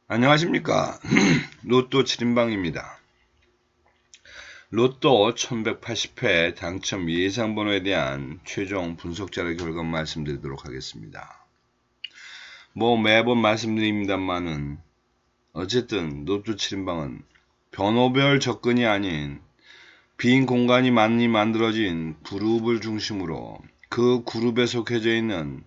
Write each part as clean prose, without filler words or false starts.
안녕하십니까. 로또 7인방입니다. 로또 1180회 당첨 예상번호에 대한 최종 분석 자료 결과 말씀드리도록 하겠습니다. 매번 말씀드립니다만은 어쨌든 로또 7인방은 번호별 접근이 아닌 빈 공간이 많이 만들어진 그룹을 중심으로 그 그룹에 속해져 있는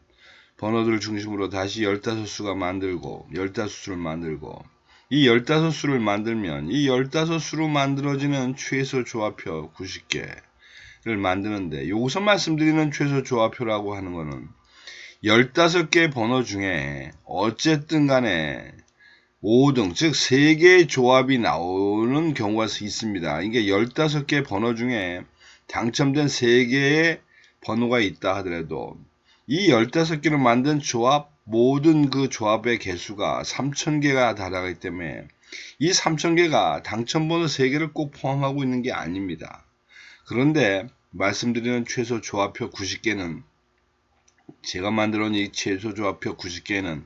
번호들 중심으로 다시 15수가 만들고 15수를 만들고 이 15수를 만들면 이 15수로 만들어지는 최소 조합표 90개를 만드는데 여기서 말씀드리는 최소 조합표라고 하는 것은 15개 번호 중에 어쨌든 간에 5등 즉 3개의 조합이 나오는 경우가 있습니다. 이게 15개 번호 중에 당첨된 3개의 번호가 있다 하더라도 이 15개로 만든 조합 모든 그 조합의 개수가 3000개가 달하기 때문에 이 3000개가 당첨번호 3개를 꼭 포함하고 있는 게 아닙니다. 그런데 말씀드리는 최소 조합표 90개는 제가 만들어 놓은 이 최소 조합표 90개는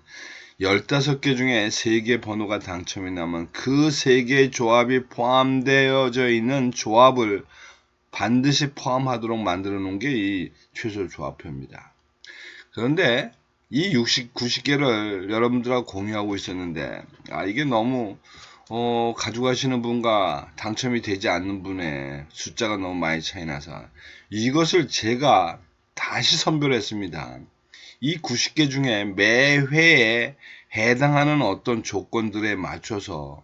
15개 중에 3개 번호가 당첨이 나면 그 3개의 조합이 포함되어져 있는 조합을 반드시 포함하도록 만들어 놓은 게 이 최소 조합표입니다. 그런데 이 90개를 여러분들하고 공유하고 있었는데 이게 너무 가져가시는 분과 당첨이 되지 않는 분의 숫자가 너무 많이 차이 나서 이것을 제가 다시 선별했습니다. 이 90개 중에 매 회에 해당하는 어떤 조건들에 맞춰서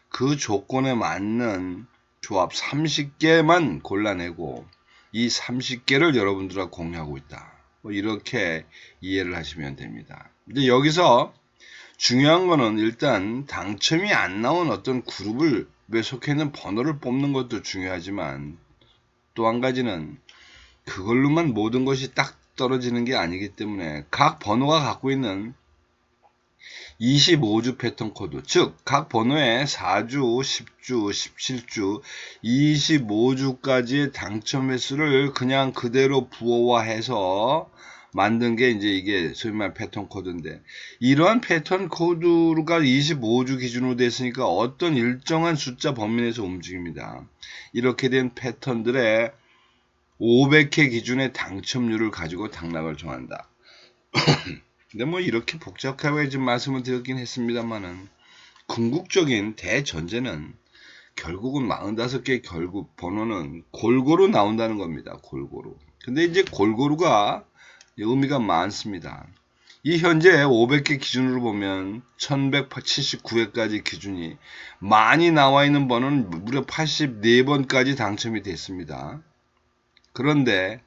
그 조건에 맞는 조합 30개만 골라내고 이 30개를 여러분들과 공유하고 있다. 이렇게 이해를 하시면 됩니다. 근데 여기서 중요한 거는 일단 당첨이 안 나온 어떤 그룹에 속해 있는 번호를 뽑는 것도 중요하지만 또 한 가지는 그걸로만 모든 것이 딱 떨어지는 게 아니기 때문에 각 번호가 갖고 있는 25주 패턴 코드, 즉 각 번호에 4주, 10주, 17주, 25주까지의 당첨 횟수를 그냥 그대로 부호화해서 만든 게 이제 이게 소위 말하는 패턴 코드인데, 이러한 패턴 코드가 25주 기준으로 됐으니까 어떤 일정한 숫자 범위 내에서 움직입니다. 이렇게 된 패턴들의 500회 기준의 당첨률을 가지고 당락을 정한다. 근데 이렇게 복잡하게 지금 말씀을 드렸긴 했습니다만은 궁극적인 대전제는 결국은 45개의 결국 번호는 골고루 나온다는 겁니다. 골고루. 근데 이제 골고루가 의미가 많습니다. 이 현재 500개 기준으로 보면 1179회까지 기준이 많이 나와 있는 번호는 무려 84번까지 당첨이 됐습니다. 그런데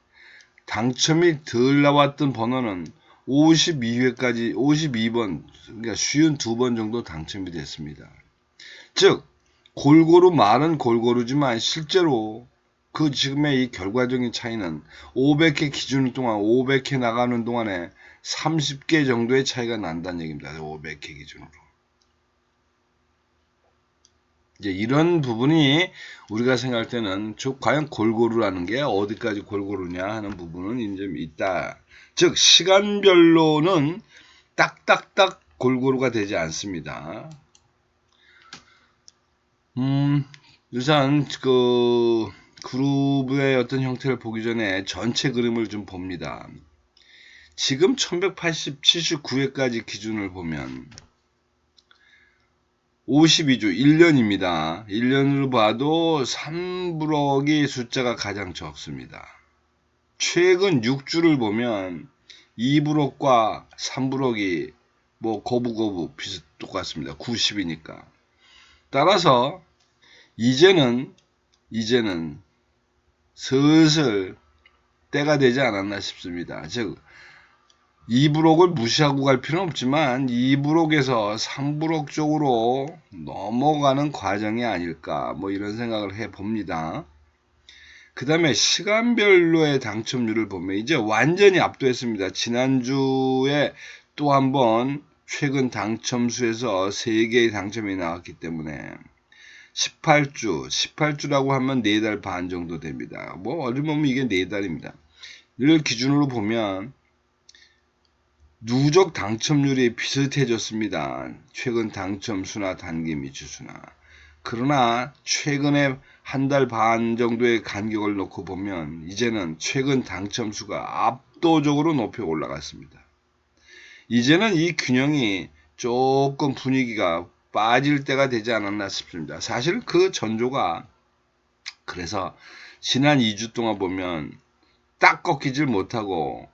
당첨이 덜 나왔던 번호는 52회까지 52번, 그러니까 52번 정도 당첨이 됐습니다. 즉 골고루 말은 골고루지만 실제로 그 지금의 이 결과적인 차이는 500회 기준 동안 500회 나가는 동안에 30개 정도의 차이가 난다는 얘기입니다. 500회 기준으로. 이제 이런 부분이 우리가 생각할 때는 과연 골고루라는 게 어디까지 골고루냐 하는 부분은 이제 있다. 즉 시간별로는 딱딱딱 골고루가 되지 않습니다. 우선 그 그룹의 어떤 형태를 보기 전에 전체 그림을 좀 봅니다. 지금 1179회까지 기준을 보면 52주 1년입니다. 1년으로 봐도 3브럭이 숫자가 가장 적습니다. 최근 6주를 보면 2브럭과 3브럭이 거부거부 똑같습니다. 90이니까. 따라서 이제는 슬슬 때가 되지 않았나 싶습니다. 즉 2브록을 무시하고 갈 필요는 없지만 2브록에서 3브록 쪽으로 넘어가는 과정이 아닐까 이런 생각을 해봅니다. 그 다음에 시간별로의 당첨률을 보면 이제 완전히 압도했습니다. 지난주에 또 한번 최근 당첨수에서 3개의 당첨이 나왔기 때문에 18주라고 하면 4달 반 정도 됩니다. 어디 보면 이게 4달입니다. 를 기준으로 보면 누적 당첨률이 비슷해졌습니다. 최근 당첨수나 단기 미추수나. 그러나 최근에 한 달 반 정도의 간격을 놓고 보면 이제는 최근 당첨수가 압도적으로 높이 올라갔습니다. 이제는 이 균형이 조금 분위기가 빠질 때가 되지 않았나 싶습니다. 사실 그 전조가 그래서 지난 2주 동안 보면 딱 꺾이질 못하고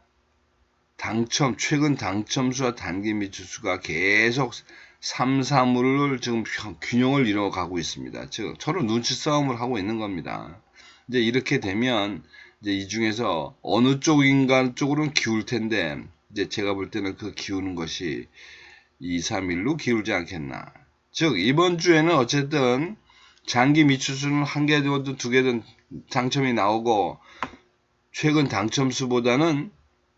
최근 당첨수와 단기 미추수가 계속 3, 4물을 지금 균형을 이뤄가고 있습니다. 즉, 서로 눈치 싸움을 하고 있는 겁니다. 이제 이렇게 되면 이제 이 중에서 어느 쪽인가 쪽으로는 기울 텐데, 이제 제가 볼 때는 그 기우는 것이 2, 3일로 기울지 않겠나. 즉, 이번 주에는 어쨌든 장기 미추수는 한 개든 두 개든 당첨이 나오고, 최근 당첨수보다는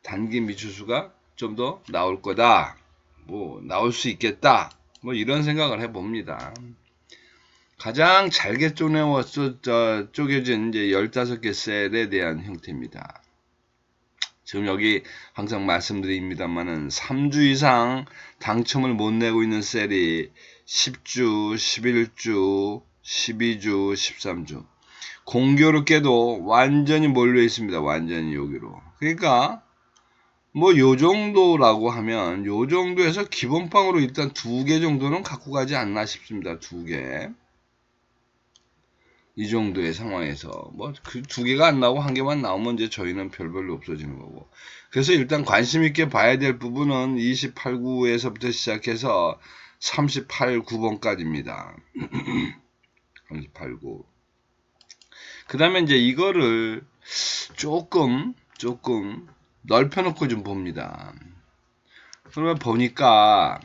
단기 미추수가 좀 더 나올 거다. 뭐 나올 수 있겠다. 뭐 이런 생각을 해봅니다. 가장 잘게 쪼개진 이제 15개 셀에 대한 형태입니다. 지금 여기 항상 말씀드립니다만은 3주 이상 당첨을 못 내고 있는 셀이 10주, 11주, 12주, 13주. 공교롭게도 완전히 몰려 있습니다. 완전히 여기로. 그러니까 뭐 요 정도라고 하면 요 정도에서 기본빵으로 일단 2개 정도는 갖고 가지 않나 싶습니다. 2개. 이 정도의 상황에서 뭐 그 2개가 안 나오고 1개만 나오면 이제 저희는 별로 없어지는 거고. 그래서 일단 관심 있게 봐야 될 부분은 28구에서부터 시작해서 38, 9번까지입니다. 38구. 그 다음에 이제 이거를 조금 넓혀놓고 좀 봅니다. 그러면 보니까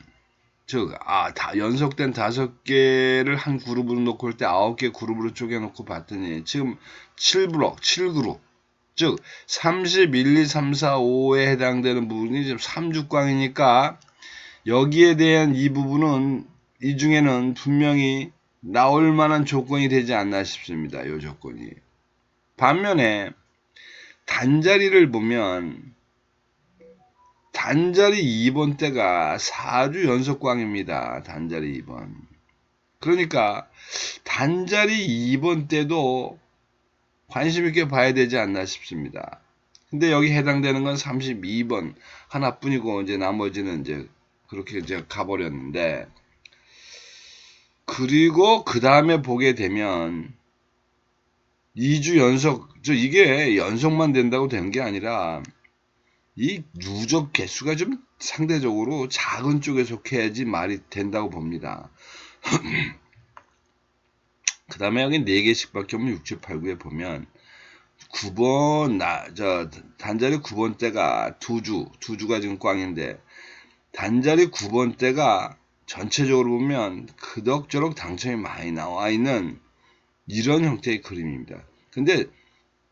연속된 5개를 한 그룹으로 놓고 올 때 9개 그룹으로 쪼개놓고 봤더니 지금 7그룹 즉 31, 2, 3, 4, 5에 해당되는 부분이 지금 3주광이니까 여기에 대한 이 부분은 이 중에는 분명히 나올 만한 조건이 되지 않나 싶습니다. 이 조건이. 반면에 단자리를 보면 단자리 2번 때가 4주 연속광입니다. 단자리 2번. 그러니까 단자리 2번 때도 관심 있게 봐야 되지 않나 싶습니다. 근데 여기 해당되는 건 32번 하나뿐이고 이제 나머지는 이제 그렇게 이제 가버렸는데 그리고 그 다음에 보게 되면 2주 연속 이게 연속만 된다고 되는 게 아니라 이 누적 개수가 좀 상대적으로 작은 쪽에 속해야지 말이 된다고 봅니다. 그 다음에 여기 4개씩밖에 없는 6, 7, 8, 9에 보면 9번 단자리 9번 때가 2주가 지금 꽝인데 단자리 9번 때가 전체적으로 보면 그럭저럭 당첨이 많이 나와 있는 이런 형태의 그림입니다. 근데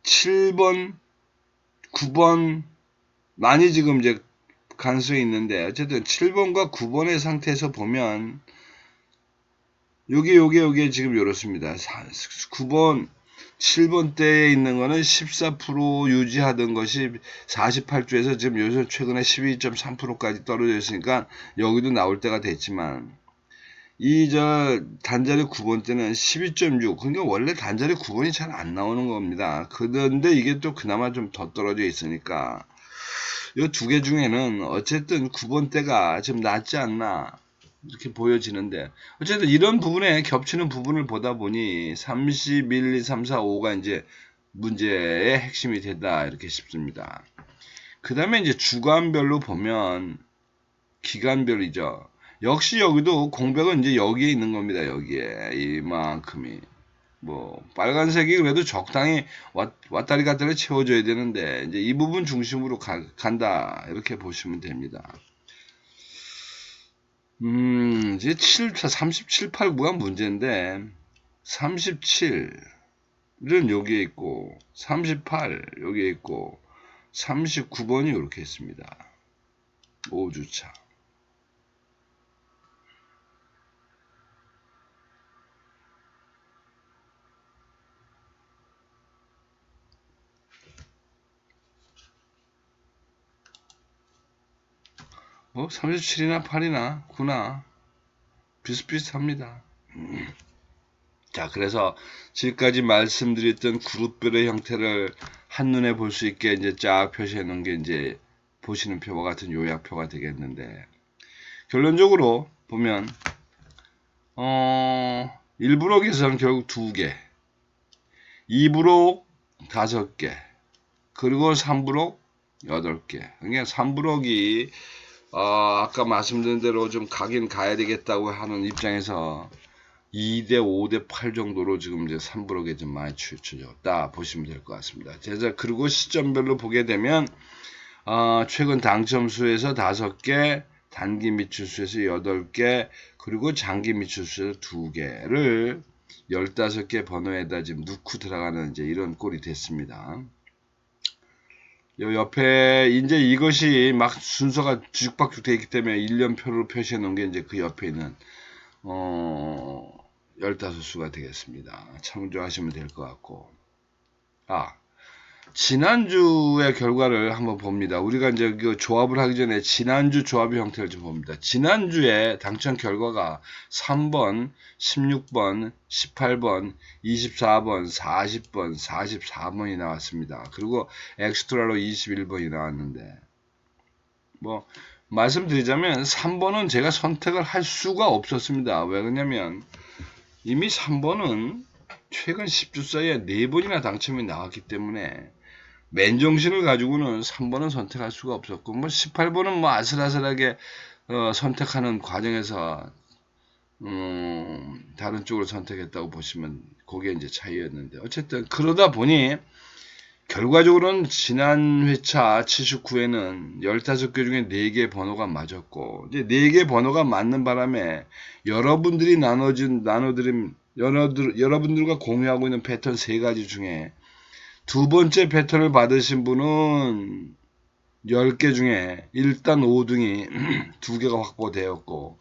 7번, 9번 많이 지금 이제 간수에 있는데 어쨌든 7번과 9번의 상태에서 보면 요게 지금 이렇습니다. 9번 7번 때에 있는 거는 14% 유지하던 것이 48주에서 지금 요새 최근에 12.3%까지 떨어져 있으니까 여기도 나올 때가 됐지만 단자리 9번 때는 12.6 그러니까 원래 단자리 9번이 잘 안 나오는 겁니다. 그런데 이게 또 그나마 좀 더 떨어져 있으니까 이 2개 중에는 어쨌든 9번 때가 좀 낫지 않나 이렇게 보여지는데 어쨌든 이런 부분에 겹치는 부분을 보다 보니 31, 2, 3, 4, 5가 이제 문제의 핵심이 되다 이렇게 싶습니다. 그 다음에 이제 주간별로 보면 기간별이죠. 역시 여기도 공백은 이제 여기에 있는 겁니다. 여기에 이만큼이 뭐 빨간색이 그래도 적당히 왔다리 갔다리 채워줘야 되는데 이제 이 부분 중심으로 간다 이렇게 보시면 됩니다. 이제 37, 8, 9가 문제인데 37은 여기에 있고 38 여기에 있고 39번이 이렇게 있습니다. 5주차. 뭐 37이나 8이나 9나 비슷비슷합니다. 자, 그래서 지금까지 말씀드렸던 그룹별의 형태를 한눈에 볼 수 있게 이제 쫙 표시해 놓은 게 이제 보시는 표와 같은 요약표가 되겠는데, 결론적으로 보면 1브록에서는 결국 2개, 2브록 5개, 그리고 3브록 8개. 그러니까 3브록이 아까 말씀드린 대로 좀 가긴 가야 되겠다고 하는 입장에서 2대 5대 8 정도로 지금 이제 3브록에 좀 많이 추천졌다 보시면 될 것 같습니다. 그리고 시점별로 보게 되면 최근 당첨수에서 5개, 단기 미출수에서 8개, 그리고 장기 미출수에서 2개를 15개 번호에다 지금 넣고 들어가는 이제 이런 꼴이 됐습니다. 요 옆에 이제 이것이 막 순서가 뒤죽박죽 되어 있기 때문에 1년표로 표시해 놓은 게 이제 그 옆에 있는 15수가 되겠습니다. 참조하시면 될 것 같고. 지난주의 결과를 한번 봅니다. 우리가 이제 그 조합을 하기 전에 지난주 조합의 형태를 좀 봅니다. 지난주에 당첨 결과가 3번, 16번, 18번, 24번, 40번, 44번이 나왔습니다. 그리고 엑스트라로 21번이 나왔는데, 뭐 말씀드리자면 3번은 제가 선택을 할 수가 없었습니다. 왜 그러냐면 이미 3번은 최근 10주 사이에 4번이나 당첨이 나왔기 때문에 맨정신을 가지고는 3번은 선택할 수가 없었고, 뭐 18번은 뭐 아슬아슬하게 선택하는 과정에서 다른 쪽으로 선택했다고 보시면 그게 이제 차이였는데, 어쨌든 그러다 보니 결과적으로는 지난 회차 79회는 15개 중에 4개 번호가 맞았고, 이제 4개 번호가 맞는 바람에 여러분들이 나눠드린 여러분들과 공유하고 있는 패턴 3가지 중에 두 번째 패턴을 받으신 분은 10개 중에 일단 5등이 2개가 확보되었고,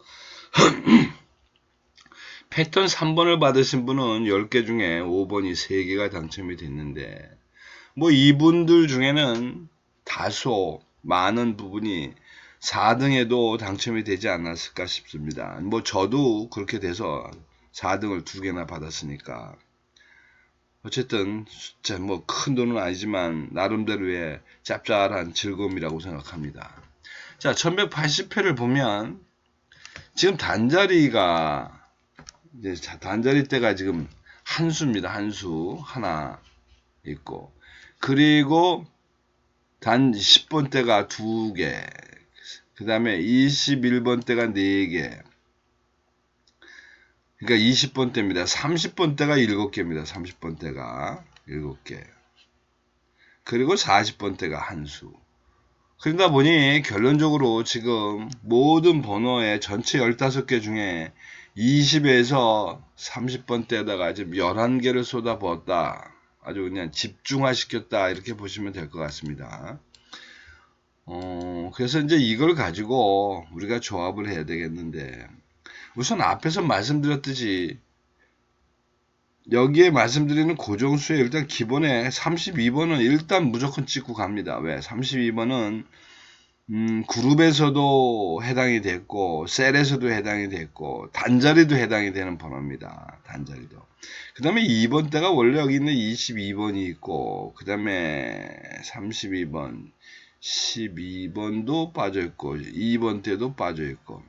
패턴 3번을 받으신 분은 10개 중에 5번이 3개가 당첨이 됐는데, 뭐 이분들 중에는 다소 많은 부분이 4등에도 당첨이 되지 않았을까 싶습니다. 뭐 저도 그렇게 돼서 4등을 2개나 받았으니까. 어쨌든 숫자 뭐 큰 돈은 아니지만 나름대로의 짭짤한 즐거움이라고 생각합니다. 자, 1180회를 보면 지금 단자리가 이제 단자리 때가 지금 한 수입니다. 한 수 하나 있고, 그리고 단 10번 때가 2개, 그 다음에 21번 때가 4개, 그러니까 20번 때입니다. 30번 때가 7개입니다. 30번 때가 7개. 그리고 40번 때가 한 수. 그러다 보니 결론적으로 지금 모든 번호의 전체 15개 중에 20에서 30번 때에다가 지금 11개를 쏟아부었다. 아주 그냥 집중화시켰다. 이렇게 보시면 될 것 같습니다. 그래서 이제 이걸 가지고 우리가 조합을 해야 되겠는데, 우선 앞에서 말씀드렸듯이 여기에 말씀드리는 고정수에 일단 기본에 32번은 일단 무조건 찍고 갑니다. 왜? 32번은 그룹에서도 해당이 됐고, 셀에서도 해당이 됐고, 단자리도 해당이 되는 번호입니다. 단자리도. 그 다음에 2번 때가 원래 여기 있는 22번이 있고, 그 다음에 32번, 12번도 빠져있고, 2번 때도 빠져있고,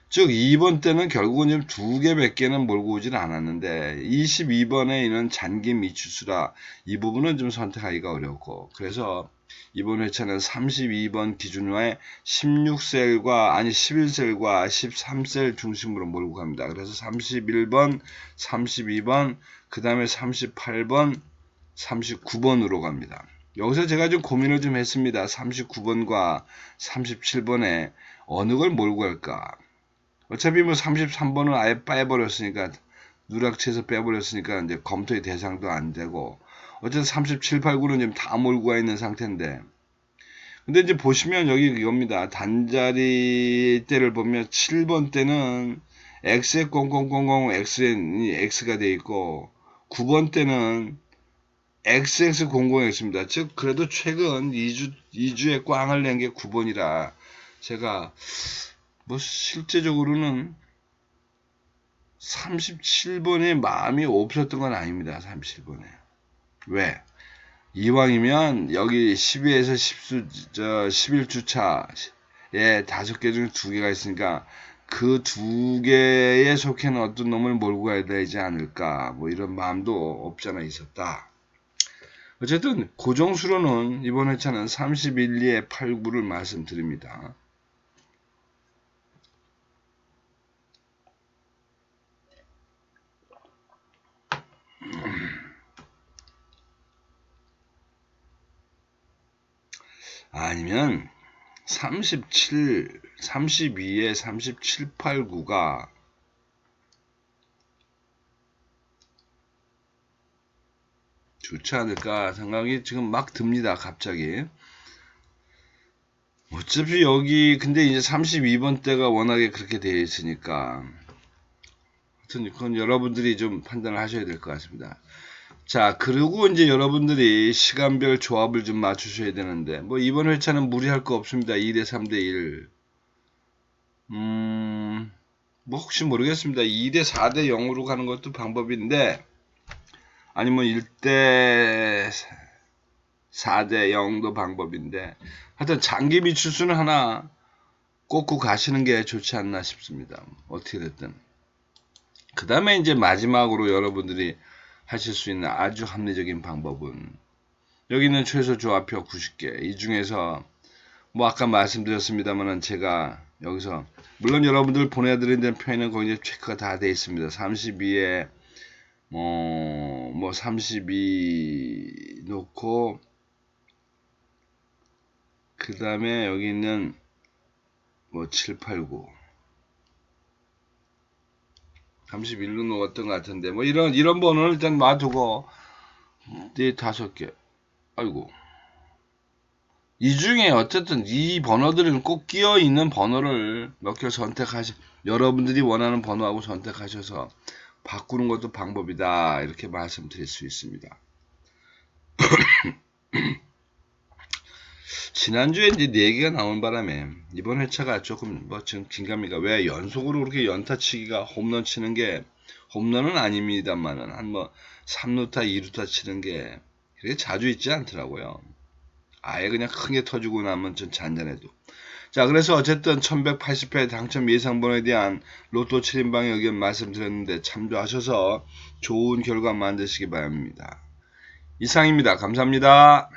즉 2번 때는 결국은 좀 2개 몇 개는 몰고 오진 않았는데 22번에 있는 잔기 미추수라 이 부분은 좀 선택하기가 어렵고, 그래서 이번 회차는 32번 기준화에 16셀과 아니 11셀과 13셀 중심으로 몰고 갑니다. 그래서 31번, 32번, 그 다음에 38번, 39번으로 갑니다. 여기서 제가 좀 고민을 좀 했습니다. 39번과 37번에 어느 걸 몰고 갈까? 어차피 뭐 33번은 아예 빼버렸으니까, 누락치에서 빼버렸으니까 이제 검토의 대상도 안 되고, 어쨌든 37, 8, 9는 지금 다 몰고 와 있는 상태인데, 근데 이제 보시면 여기 이겁니다. 단자리 때를 보면 7번 때는 XX0000 X가 돼 있고, 9번 때는 XX00X입니다. 즉 그래도 최근 2주에 꽝을 낸 게 9번이라 제가 뭐 실제적으로는 37번에 마음이 없었던 건 아닙니다. 37번에. 왜? 이왕이면 여기 12에서 11주차에 5개 중에 2개가 있으니까 그 2개에 속해는 어떤 놈을 몰고 가야 되지 않을까, 뭐 이런 마음도 없잖아 있었다. 어쨌든 고정수로는 이번 회차는 31, 2에 8, 9를 말씀드립니다. 아니면 37, 32에 37, 8, 9가 좋지 않을까 생각이 지금 막 듭니다. 갑자기. 어차피 여기 근데 이제 32번 대가 워낙에 그렇게 되어 있으니까 하여튼 그건 여러분들이 좀 판단을 하셔야 될 것 같습니다. 자, 그리고 이제 여러분들이 시간별 조합을 좀 맞추셔야 되는데 뭐 이번 회차는 무리할 거 없습니다. 2대 3대 1. 뭐 혹시 모르겠습니다. 2대 4대 0으로 가는 것도 방법인데 아니면 1대 4대 0도 방법인데 하여튼 장기 미추수는 하나 꽂고 가시는 게 좋지 않나 싶습니다. 어떻게 됐든. 그 다음에 이제 마지막으로 여러분들이 하실 수 있는 아주 합리적인 방법은 여기 있는 최소 조합표 90개 이 중에서 뭐 아까 말씀드렸습니다만은 제가 여기서 물론 여러분들 보내드린 표에는 거기 이제 체크가 다 되어 있습니다. 32에 뭐 32 놓고 그 다음에 여기 있는 뭐 7, 8, 9 31로 놓았던 것 같은데 뭐 이런 번호를 일단 놔두고 네 5개 아이고 이 중에 어쨌든 이 번호들은 꼭 끼어 있는 번호를 몇 개를 여러분들이 원하는 번호하고 선택하셔서 바꾸는 것도 방법이다 이렇게 말씀드릴 수 있습니다. 지난주에 이제 4개가 나온 바람에 이번 회차가 조금 뭐 지금 긴가민가 왜 연속으로 그렇게 연타 치기가 홈런 치는 게 홈런은 아닙니다만은 한 뭐 3루타 2루타 치는 게 그렇게 자주 있지 않더라고요. 아예 그냥 크게 터지고 나면 좀 잔잔해도. 자, 그래서 어쨌든 1180회 당첨 예상번호에 대한 로또 7인방의 의견 말씀드렸는데 참조하셔서 좋은 결과 만드시기 바랍니다. 이상입니다. 감사합니다.